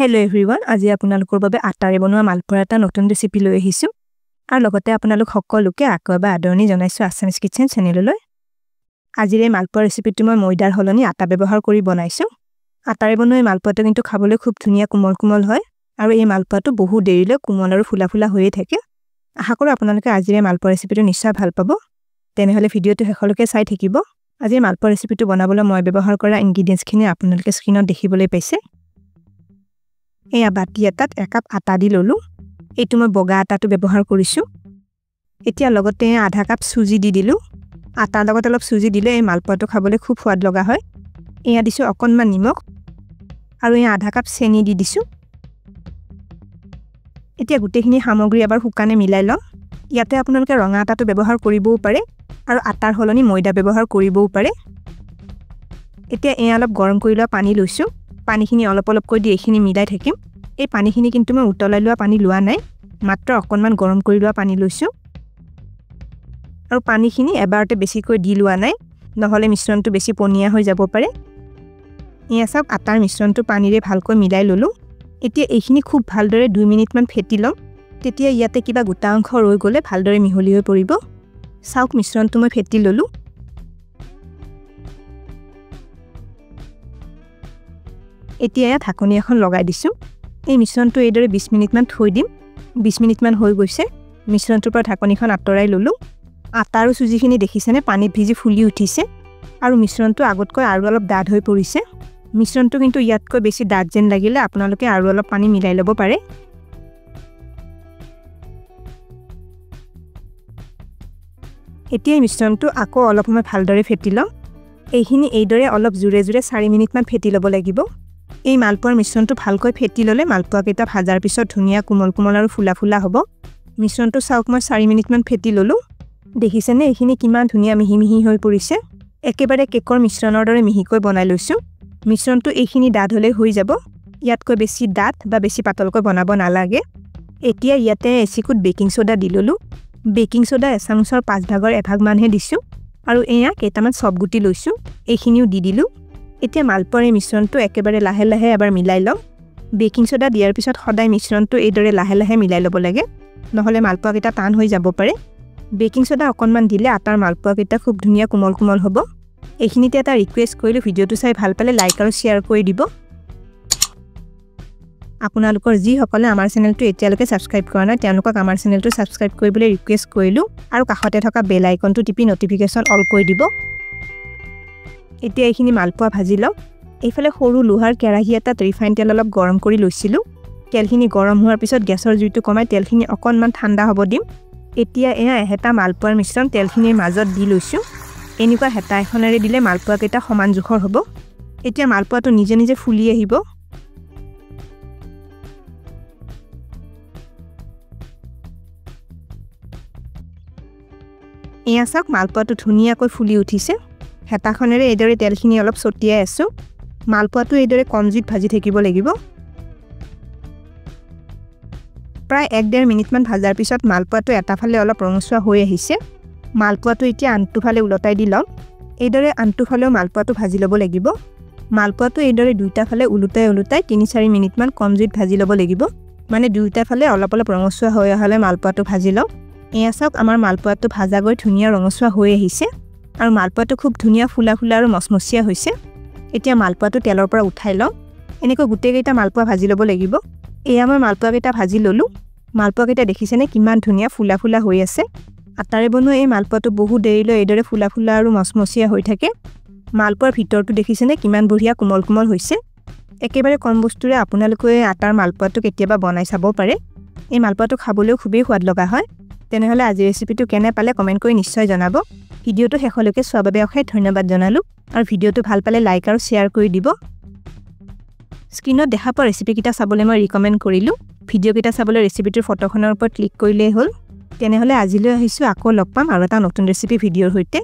Hello everyone, আজি আপোনালোকৰ বাবে আটাৰে বনোৱা মালপোৱাৰ এটা নতুন ৰেচিপি লৈ আহিছো আৰু লগতে আপোনালোক সকলোকে আকবা আদৰণি জনাইছো আছামিজ কিচেন চেনেললৈ। আজিৰ এই মালপোৱাৰ ৰেচিপিটো মই ময়দাৰ হলনি আটা ব্যৱহাৰ কৰি বনাইছো। আটাৰে বনোৱা এই মালপোৱাটো কিন্তু খাবলৈ খুব ধুনীয়া কোমল হয় আৰু এই মালপোৱাটো বহু দেৰিলৈ কোমল আৰু ফুলা হৈয়ে থাকে। আশা কৰো আপোনালোকে আজিৰ এই মালপোৱাৰ ৰেচিপিটো নিশ্চয় ভাল পাব। তেনেহলে ভিডিওটো শেষলৈকে চাই থাকিব। আজি মালপোৱাৰ ৰেচিপিটো বনাবলৈ মই ব্যৱহাৰ কৰা ইনগ্ৰেডিয়েন্টছখিনি আপোনালোকে স্ক্ৰীনত দেখিবলৈ পাইছে। এই বাটি এটাত 1 কাপ আটা দি ললো। এইটো মই বগা আটাটো ব্যৱহাৰ কৰিছো। এতিয়া লগতে আধা কাপ সুজি দি দিলো। আটাৰ লগত অলপ সুজি দিলে এই মালপোৱাটো খাবলৈ খুব সোৱাদ লগা হয়। এয়া দিছো অকনমান নিমখ আৰু এই আধা কাপ চেনি দি দিছো। এতিয়া গুটেখিনি সামগ্ৰী এবাৰ শুকানে মিলাই লম। ইয়াতে আপোনালোকে ৰঙা আটাটো ব্যৱহাৰ কৰিবও পাৰে আৰু আটাৰ হলনি ময়দা ব্যৱহাৰ কৰিবও পাৰে। এতিয়া অলপ গৰম কৰি লোৱা পানী লৈছো। পানীখিনি অলপ কৈ দি এইখিনি মিলাই থাকিম। এই পানীখিনি কিন্তু মই উতলাই লোৱা পানী লোৱা নাই, মাত্ৰ অকনমান গৰম কৰি লোৱা পানী লৈছো। আৰু পানীখিনি এবাৰতে বেছিকৈ দি লোৱা নাই, নহলে মিশ্ৰণটো বেছি পনিয়া হৈ যাব পাৰে। সব আটাৰ মিশ্ৰণটো পানীৰে ভালকৈ মিলাই ললো। এতিয়া এইখিনি খুব ভালদৰে 2 মিনিটমান ফেটি লম। তেতিয়া ইয়াতে কিবা গোটা অংশ ৰৈ গলে ভালদৰে মিহলি হৈ পৰিব। চাওক মিশ্ৰণটো মই ফেটি ললো। এতিয়া ঢাকনি এখন লগাই দিছো। এই মিশ্ৰণটো এইদৰে 20 মিনিটমান থৈ দিম। 20 মিনিটমান হৈ গৈছে। মিশ্ৰণটোৰ পৰা ঢাকনিখন আঁতৰাই ললো। আটা আৰু সুজিখিনি দেখিছেনে পানীত ভিজি ফুলি উঠিছে আৰু মিশ্ৰণটো আগতকৈ আৰু অলপ ডাঠ হৈ পৰিছে। মিশ্ৰণটো কিন্তু ইয়াতকৈ বেছি ডাঠ যেন লাগিলে আপোনালোকে আৰু অলপ পানী মিলাই ল'ব পাৰে। এতিয়া মিশ্ৰণটো আকৌ অলপ সময় ভালদৰে ফেটি লম। এইখিনি এইদৰে অলপ জোৰে 4 মিনিটমান ফেটি ল'ব লাগিব। এই মালপোৱাৰ মিশ্ৰণটো ভালকৈ ফেটি ললে মালপোৱা কেইটা ভাজাৰ পিছত ধুনীয়া কোমল আৰু ফুলা হ'ব। মিশ্ৰণটো চাওক মই 4 মিনিটমান ফেটি ললো। দেখিছেনে এইখিনি কিমান ধুনীয়া মিহি হৈ পৰিছে। একেবাৰে কেকৰ মিশ্ৰণৰ দৰে মিহিকৈ বনাই লৈছো। মিশ্ৰণটো এইখিনি ডাঠ হলে হৈ যাব। ইয়াতকৈ বেছি ডাঠ বা বেছি পাতলকৈ বনাব নালাগে। এতিয়া ইয়াতে এচিকুট বেকিং সোডা দি ললো। বেকিং সোডা এচামুচৰ 5 ভাগৰ 1 ভাগ মানহে দিছো আৰু কেইটামান সব গুটি লৈছো। এইখিনিও দি দিলো। এতিয়া মালপোৱাৰ মিশ্ৰণটো একেবাৰে লাহে এবাৰ মিলাই লম। বেকিং সোডা দিয়াৰ পিছত সদায় মিশ্ৰণটো এইদৰে লাহে মিলাই ল'ব লাগে, নহলে মালপোৱা কেইটা টান হৈ যাব পাৰে। বেকিং সোডা অকনমান দিলে আটাৰ মালপোৱা কেইটা খুব ধুনীয়া কোমল হ'ব। এইখিনিতে এটা ৰিকুৱেষ্ট কৰিলো, ভিডিওটো চাই ভাল পালে লাইক আৰু শেয়াৰ কৰি দিব। আপোনালোকৰ যি সকলে আমাৰ চেনেলটো এতিয়ালৈকে সাবস্ক্ৰাইব কৰা নাই তেওঁলোকক আমাৰ চেনেলটো সাবস্ক্ৰাইব কৰিবলৈ ৰিকুৱেষ্ট কৰিলো আৰু কাষতে থকা বেল আইকনটো টিপি নটিফিকেশন অল কৰি দিব। এতিয়া এইখিনি মালপোৱা ভাজি লম। এইফালে সৰু লোহাৰ কেৰাহী এটাত ৰিফাইন তেল অলপ গৰম কৰি লৈছিলো। তেলখিনি গৰম হোৱাৰ পিছত গেছৰ জুইটো কমাই তেলখিনি অকনমান ঠাণ্ডা হ'ব দিম। এতিয়া হেতা মালপোৱাৰ মিশ্ৰণ তেলখিনিৰ মাজত দি লৈছো। এনেকুৱা হেতা এখনেৰে দিলে মালপোৱা কেইটা সমান জোখৰ হ'ব। এতিয়া মালপোৱাটো নিজে ফুলি আহিব। চাওক মালপোৱাটো ধুনীয়াকৈ ফুলি উঠিছে। হেতাখনেৰে এইদৰে তেলখিনি অলপ ছটিয়াই আছো। মালপোৱাটো এইদৰে কম জুইত ভাজি থাকিব লাগিব। প্ৰায় 1-1.5 মিনিটমান ভাজাৰ পিছত মালপোৱাটো এটা ফালে অলপ ৰঙচুৱা হৈ আহিছে। মালপোৱাটো এতিয়া আনটো ফালে উলটাই দি লম। এইদৰে আনটো ফালেও মালপোৱাটো ভাজি ল'ব লাগিব। মালপোৱাটো এইদৰে দুইটা ফালে উলটাই 3-4 মিনিটমান কম জুইত ভাজি ল'ব লাগিব। মানে দুইটা ফালে অলপ ৰঙচুৱা হৈ আহলে মালপোৱাটো ভাজি লম। চাওক আমাৰ মালপোৱাটো ভাজা গৈ ধুনীয়া ৰঙচুৱা হৈ আহিছে আৰু মালপোৱাটো খুব ধুনীয়া ফুলা আৰু মচমচীয়া হৈছে। এতিয়া মালপোৱাটো তেলৰ পৰা উঠাই লম। এনেকৈ গুটেই কেইটা মালপোৱা ভাজি ল'ব লাগিব। মই মালপোৱা কেইটা ভাজি ললো। মালপোৱা কেইটা দেখিছেনে কিমান ধুনীয়া ফুলা হৈ আছে। আটাৰে বনোৱা এই মালপোৱাটো বহু দেৰিলৈ এইদৰে ফুলা আৰু মচমচীয়া হৈ থাকে। মালপোৱাৰ ভিতৰটো দেখিছেনে কিমান বঢ়িয়া কোমল হৈছে। একেবাৰে কম বস্তুৰে আপোনালোকে আটাৰ মালপোৱাটো কেতিয়াবা বনাই চাব পাৰে। এই মালপোৱাটো খাবলৈও খুবেই সোৱাদ লগা হয়। তেনেহলে আজি ৰেচিপিটো কেনে পালে কমেন্ট কৰি নিশ্চয় জনাব। ভিডিওটো শেষলৈকে চোৱাৰ বাবে অশেষ ধন্যবাদ জনালো আৰু ভিডিওটো ভাল পালে লাইক আৰু শেয়াৰ কৰি দিব। স্ক্ৰীনত দেখা পোৱা ৰেচিপি কিটা চাবলৈ মই ৰিকমেন্ড কৰিলো। ভিডিও কিটা চাবলৈ ৰেচিপিটোৰ ফটোখনৰ ওপৰত ক্লিক কৰিলেই হ'ল। তেনেহলে আজিলৈ আহিছো, আকৌ লগ পাম আৰু এটা নতুন ৰেচিপি ভিডিওৰ সৈতে।